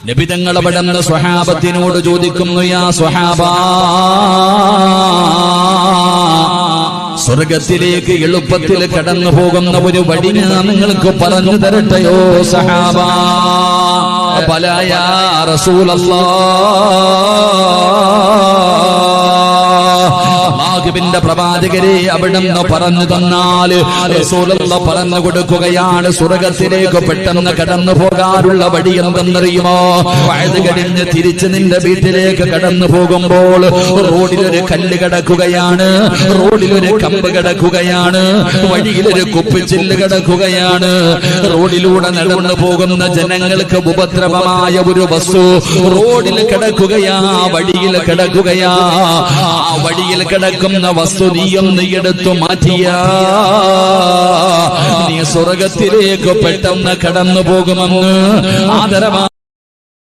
നബി തങ്ങൾ അവിടുന്ന് സ്വഹാബത്തിനോട് ചോദിക്കുന്നു, യാ സ്വഹാബാ, സ്വർഗത്തിലേക്ക് എളുപ്പത്തിൽ കടന്നു പോകുന്ന ഒരു വഴി ഞാൻ നിങ്ങൾക്ക് പറഞ്ഞു തരട്ടെയോ സഹാബാ? ബലാ യാ അല്ലാഹുവിന്റെ പ്രവാചകരെ അവിടുന്ന് പറഞ്ഞു തന്നാൽ റസൂലുള്ളാഹി പറഞ്ഞു കൊടുക്കുകയാണ്, സ്വർഗത്തിലേക്ക് പെട്ടെന്ന് കടന്നു പോകാനുള്ള വഴി എന്തെന്നറിയുമോ? വയത് കഴിഞ്ഞ് തിരിച്ച് നിന്റെ വീട്ടിലേക്ക് കടന്നു പോകുമ്പോൾ റോഡിലൊരു കല്ല് കിടക്കുകയാണ്, റോഡിലൊരു കമ്പ് കിടക്കുകയാണ്, വഴിയിലൊരു കുപ്പിച്ചില്ല് കിടക്കുകയാണ്. റോഡിലൂടെ നടന്നു പോകുന്ന ജനങ്ങൾക്ക് ഉപദ്രവമായ ഒരു വസ്തു റോഡിൽ കിടക്കുകയാ, വഴിയിൽ കിടക്കുകയാ. ആ വഴിയിൽ കിടക്കുന്ന വസ്തു നീയൊന്ന് എടുത്തു മാറ്റിയ നീ സ്വർഗത്തിലേക്ക് പെട്ടെന്ന് കടന്നു പോകുമെന്ന് ആദരവാ